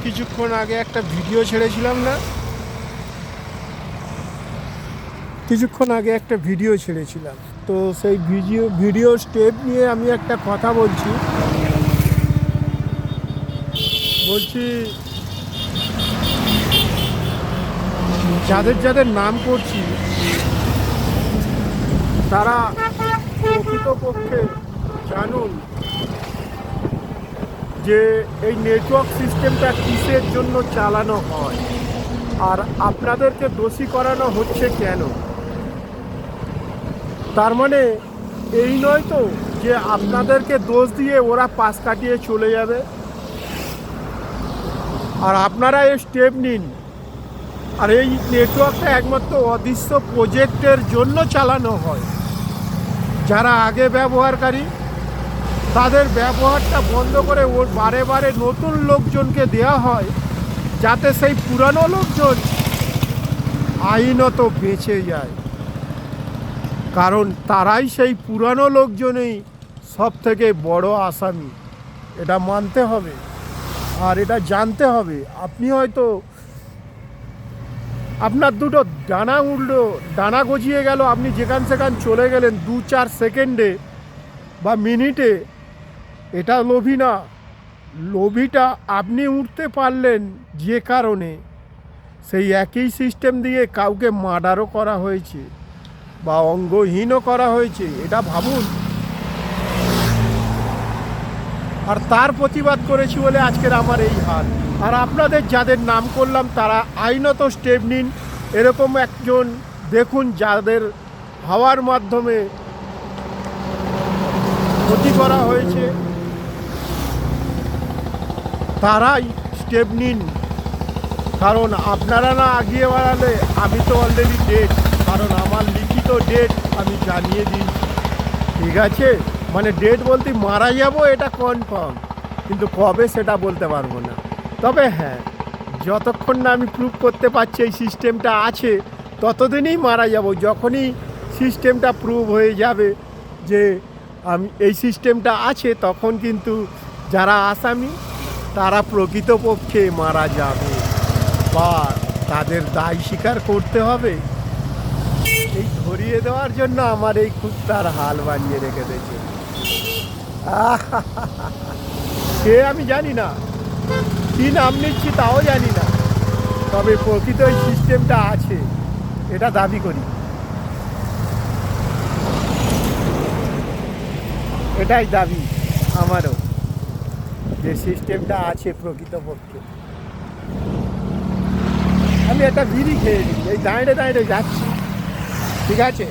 কিছুক্ষণ আগে একটা ভিডিও ছেড়েছিলাম না, তো সেই ভিডিও স্টেপ নিয়ে আমি একটা কথা বলছি যাদের নাম করছি তারা প্রকৃতপক্ষে জানুন যে এই নেটওয়ার্ক সিস্টেমটা কিসের জন্য চালানো হয় আর আপনাদেরকে দোষী করানো হচ্ছে কেন। তার মানে এই নয় তো যে আপনাদেরকে দোষ দিয়ে ওরা পাশ কাটিয়ে চলে যাবে, আর আপনারা এই স্টেপ নিন। আর এই নেটওয়ার্কটা একমাত্র অদৃশ্য প্রজেক্টের জন্য চালানো হয়। যারা আগে ব্যবহারকারী তাদের ব্যবহারটা বন্ধ করে ওর বারে বারে নতুন লোকজনকে দেওয়া হয়, যাতে সেই পুরানো লোকজন আইনত বেঁচে যায়। কারণ তারাই সেই পুরানো লোকজনই সব থেকে বড় আসামি, এটা মানতে হবে আর এটা জানতে হবে। আপনি হয়তো আপনার দুটো ডানা গজিয়ে গেল, আপনি যেখান সেখান চলে গেলেন 2-4 সেকেন্ডে বা মিনিটে, এটা লোভী না। লোভীটা আপনি উঠতে পারলেন যে কারণে সেই একই সিস্টেম দিয়ে কাউকে মার্ডারও করা হয়েছে বা অঙ্গহীনও করা হয়েছে, এটা ভাবুন। আর তার প্রতিবাদ করেছি বলে আজকের আমার এই হাল। আর আপনাদের যাদের নাম করলাম তারা আইনত স্টেপ নিন। এরকম একজন দেখুন যাদের হাওয়ার মাধ্যমে ক্ষতি করা হয়েছে, তারাই স্টেপ নিন। কারণ আপনারা না আগিয়ে বাড়ালে আমি তো অলরেডি ডেড, কারণ আমার লিখিত ডেট আমি জানিয়ে দিয়েছি, ঠিক আছে? মানে ডেট বলতে মারা যাব এটা কনফার্ম, কিন্তু কবে সেটা বলতে পারবো না। তবে হ্যাঁ, যতক্ষণ না আমি প্রুভ করতে পারছি এই সিস্টেমটা আছে ততদিনই মারা যাব। যখনই সিস্টেমটা প্রুভ হয়ে যাবে যে আমি এই সিস্টেমটা আছে, তখন কিন্তু যারা আসামি তারা প্রকৃতপক্ষে মারা যাবে বা তাদের দায় স্বীকার করতে হবে। এই ধরিয়ে দেওয়ার জন্য আমার এই কুত্তার হাল বানিয়ে রেখে দিয়েছে। সে আমি জানি না, কি নাম নিচ্ছি তাও জানি না, তবে প্রকৃত এই সিস্টেমটা আছে এটা দাবি করি। এটাই দাবি আমারও, যে সিস্টেমটা আছে প্রকৃতপক্ষে। আমি একটা বিড়ি খেয়ে নিই, এই দাঁড়িয়ে দাঁড়িয়ে যাচ্ছি, ঠিক আছে?